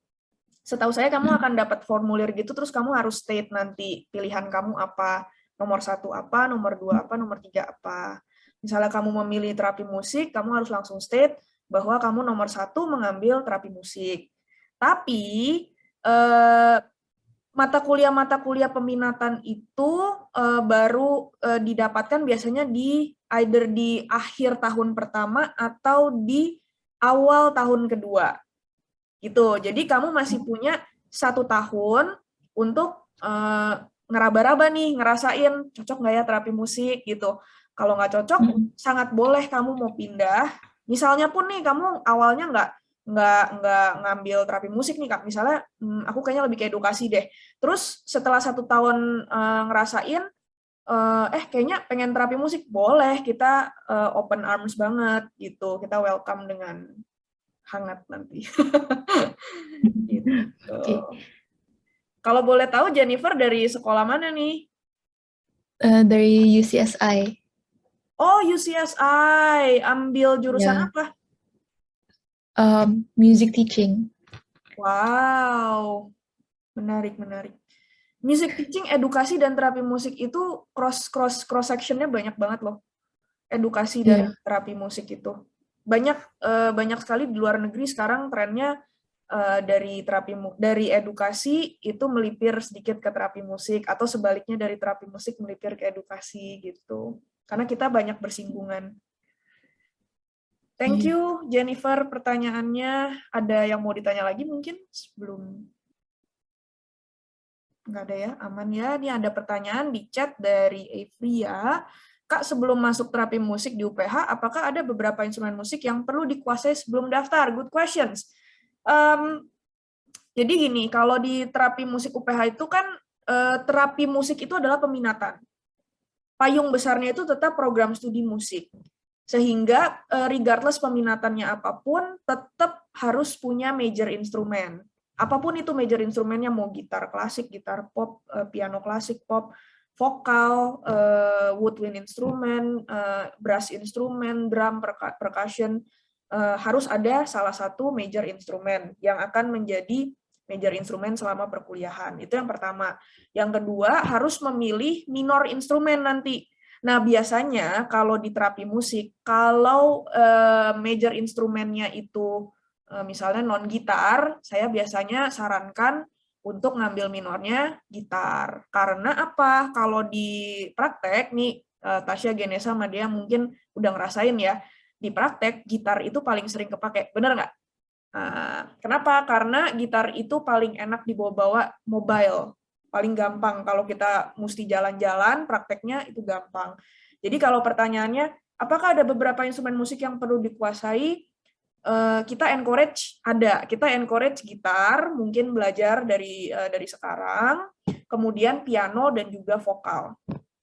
setahu saya kamu akan dapat formulir gitu, terus kamu harus state nanti pilihan kamu apa, nomor 1 apa, nomor 2 apa, nomor 3 apa. Misalnya kamu memilih terapi musik, kamu harus langsung state bahwa kamu nomor 1 mengambil terapi musik. Tapi mata kuliah peminatan itu baru didapatkan biasanya either di akhir tahun pertama atau di awal tahun kedua. Gitu. Jadi kamu masih punya 1 tahun untuk ngeraba-raba nih, ngerasain cocok nggak ya terapi musik gitu. Kalau nggak cocok, sangat boleh kamu mau pindah. Misalnya pun nih kamu awalnya nggak ngambil terapi musik nih Kak, misalnya aku kayaknya lebih ke edukasi deh. Terus setelah 1 tahun ngerasain, kayaknya pengen terapi musik, boleh, kita open arms banget gitu, kita welcome dengan hangat nanti. Gitu. Okay. Kalau boleh tahu Jennifer dari sekolah mana nih? Dari UCSI. Oh, UCSI, ambil jurusan apa? Music teaching. Wow, menarik. Music teaching, edukasi dan terapi musik itu cross sectionnya banyak banget loh. Edukasi dan terapi musik itu banyak sekali di luar negeri sekarang trennya dari edukasi itu melipir sedikit ke terapi musik atau sebaliknya dari terapi musik melipir ke edukasi gitu. Karena kita banyak bersinggungan. Thank you, Jennifer, pertanyaannya. Ada yang mau ditanya lagi mungkin sebelum? Nggak ada ya, aman ya. Ini ada pertanyaan di chat dari Evria. Kak, sebelum masuk terapi musik di UPH, apakah ada beberapa instrumen musik yang perlu dikuasai sebelum daftar? Good questions. Jadi gini, kalau di terapi musik UPH itu kan, terapi musik itu adalah peminatan. Payung besarnya itu tetap program studi musik. Sehingga regardless peminatannya apapun, tetap harus punya major instrumen. Apapun itu major instrumennya, mau gitar klasik, gitar pop, piano klasik, pop, vokal, woodwind instrumen, brass instrumen, drum, percussion, harus ada salah satu major instrumen yang akan menjadi major instrumen selama perkuliahan. Itu yang pertama. Yang kedua, harus memilih minor instrumen nanti. Nah, biasanya kalau di terapi musik, kalau major instrumennya itu misalnya non-gitar, saya biasanya sarankan untuk ngambil minornya gitar. Karena apa? Kalau di praktek, nih Tasya, Genesa, sama dia mungkin udah ngerasain ya, di praktek gitar itu paling sering kepake. Bener nggak? Kenapa? Karena gitar itu paling enak dibawa-bawa mobile. Paling gampang kalau kita mesti jalan-jalan, prakteknya itu gampang. Jadi kalau pertanyaannya, apakah ada beberapa instrumen musik yang perlu dikuasai? Kita encourage, kita encourage gitar, mungkin belajar dari sekarang, kemudian piano dan juga vokal.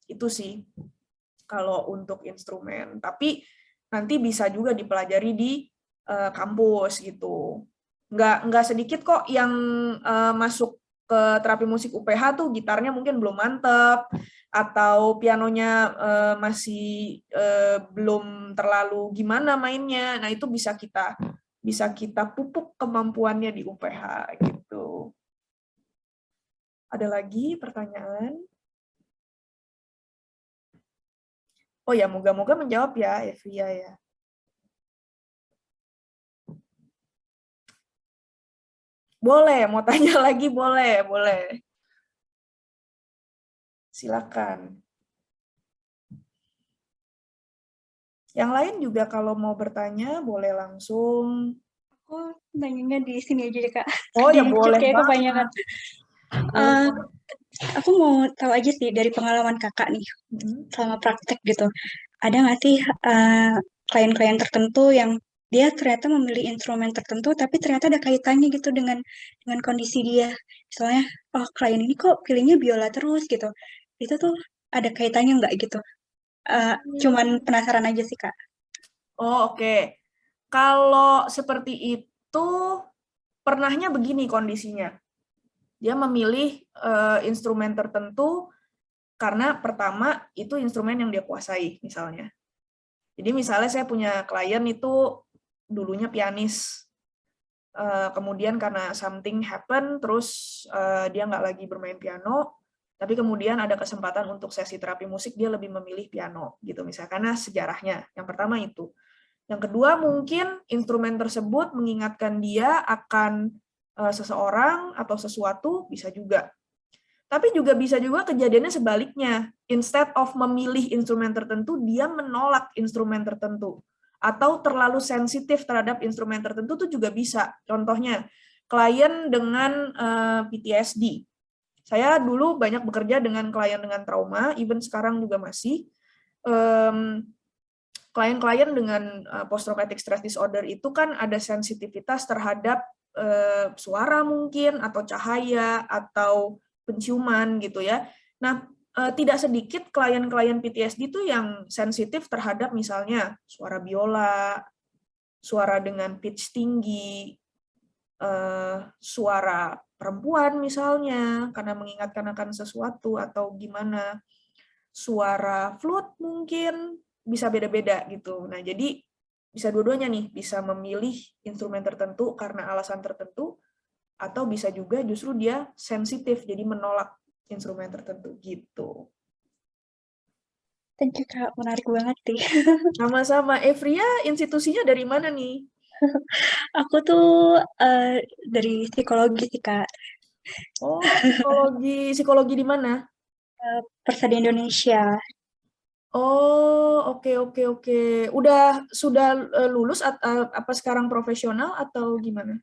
Itu sih kalau untuk instrumen. Tapi nanti bisa juga dipelajari di kampus gitu. Nggak sedikit kok yang masuk ke terapi musik UPH tuh gitarnya mungkin belum mantep, atau pianonya masih belum terlalu gimana mainnya. Nah, itu bisa kita bisa kita pupuk kemampuannya di UPH gitu. Ada lagi pertanyaan? Oh ya, moga-moga menjawab ya, Evia ya. Boleh, mau tanya lagi boleh, boleh. Silakan. Yang lain juga kalau mau bertanya boleh langsung. Aku nanyanya di sini aja deh, Kak. Oh ya Di chat boleh kayak banget. kebanyakan. Aku mau tahu aja sih dari pengalaman Kakak nih, selama praktek gitu. Ada nggak sih klien-klien tertentu yang dia ternyata memilih instrumen tertentu, tapi ternyata ada kaitannya gitu dengan kondisi dia. Misalnya, oh klien ini kok pilihnya biola terus gitu. Itu tuh ada kaitannya nggak gitu? Cuman penasaran aja sih, Kak. Oh oke. Kalau seperti itu, pernahnya begini kondisinya. Dia memilih instrumen tertentu karena pertama itu instrumen yang dia kuasai misalnya. Jadi misalnya saya punya klien itu dulunya pianis, kemudian karena something happen, terus dia nggak lagi bermain piano, tapi kemudian ada kesempatan untuk sesi terapi musik, dia lebih memilih piano, gitu misalnya, karena sejarahnya. Yang pertama itu. Yang kedua mungkin instrumen tersebut mengingatkan dia akan seseorang atau sesuatu, bisa juga. Tapi juga bisa juga kejadiannya sebaliknya. Instead of memilih instrumen tertentu, dia menolak instrumen tertentu. Atau terlalu sensitif terhadap instrumen tertentu itu juga bisa. Contohnya, klien dengan PTSD. Saya dulu banyak bekerja dengan klien dengan trauma, even sekarang juga masih. Klien-klien dengan post-traumatic stress disorder itu kan ada sensitivitas terhadap suara mungkin, atau cahaya, atau penciuman gitu ya. Nah, tidak sedikit klien-klien PTSD itu yang sensitif terhadap misalnya suara biola, suara dengan pitch tinggi, suara perempuan misalnya karena mengingatkan akan sesuatu atau gimana, suara flute mungkin bisa beda-beda gitu. Nah, jadi bisa dua-duanya nih, bisa memilih instrumen tertentu karena alasan tertentu, atau bisa juga justru dia sensitif, jadi menolak instrumen tertentu gitu. Thank you, Kak. Menarik banget sih. Sama-sama. Evria, institusinya dari mana nih? Aku tuh dari psikologi sih, Kak. Oh, psikologi. Psikologi di mana? Persada Indonesia. Oh, oke. Sudah lulus apa sekarang profesional atau gimana?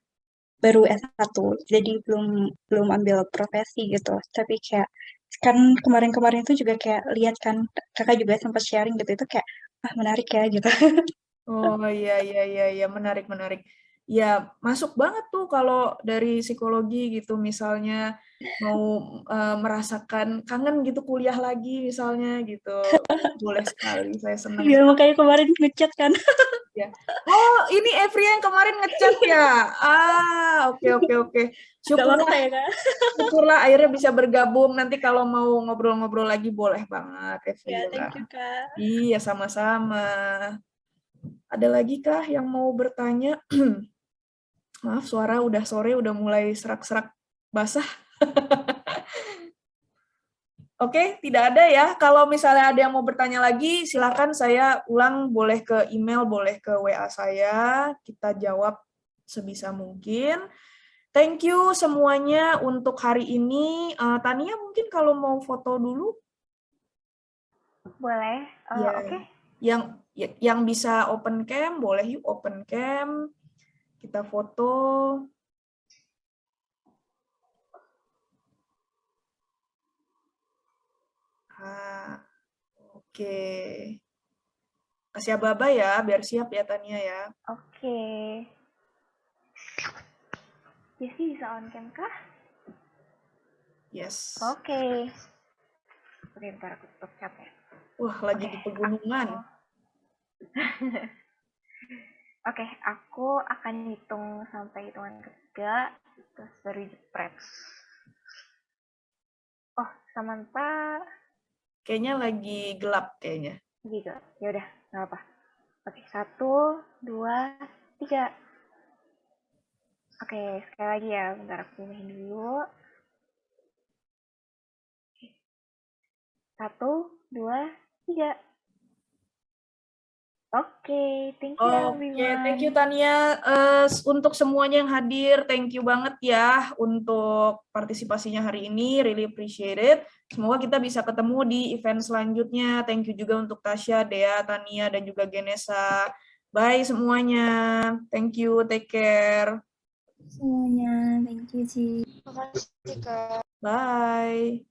Baru S1, jadi belum ambil profesi gitu. Tapi kayak kan kemarin-kemarin itu juga kayak lihat kan Kakak juga sempat sharing gitu, itu kayak menarik ya gitu. Oh iya, menarik. Ya, masuk banget tuh kalau dari psikologi gitu, misalnya mau merasakan kangen gitu kuliah lagi misalnya gitu. Boleh sekali, saya senang. Iya, makanya kemarin ngechat kan. Ya. Oh, ini Evria yang kemarin ngechat ya? Oke. Syukurlah akhirnya bisa bergabung. Nanti kalau mau ngobrol-ngobrol lagi boleh banget, Evria. Ya, thank you, Kak. Iya, sama-sama. Ada lagi kah yang mau bertanya? Maaf, suara udah sore, udah mulai serak-serak basah. Oke, tidak ada ya. Kalau misalnya ada yang mau bertanya lagi, silakan saya ulang, boleh ke email, boleh ke WA saya. Kita jawab sebisa mungkin. Thank you semuanya untuk hari ini. Tania mungkin kalau mau foto dulu. Boleh. Ya. Oke. Yang bisa open cam, boleh yuk open cam. Kita foto. Oke. Kasih aba-aba ya, biar siap ya Tania ya. Oke. Jessi bisa on cam kah? Yes. Oke. Oke, bentar aku tutup chat ya. Wah, lagi di pegunungan. Oke, aku akan hitung sampai hitungan ketiga, terus baru jepret. Oh, Samantha. Kayaknya lagi gelap kayaknya. Lagi gelap. Ya udah, nggak apa. Oke, 1, 2, 3. Oke, sekali lagi ya, bentar aku pilihin dulu. 1, 2, 3. Oke, thank you Oke, thank you everyone. Tania. Untuk semuanya yang hadir, thank you banget ya untuk partisipasinya hari ini. Really appreciate it. Semoga kita bisa ketemu di event selanjutnya. Thank you juga untuk Tasya, Dea, Tania, dan juga Genesa. Bye semuanya. Thank you, take care. Semuanya, thank you Ci. Bye.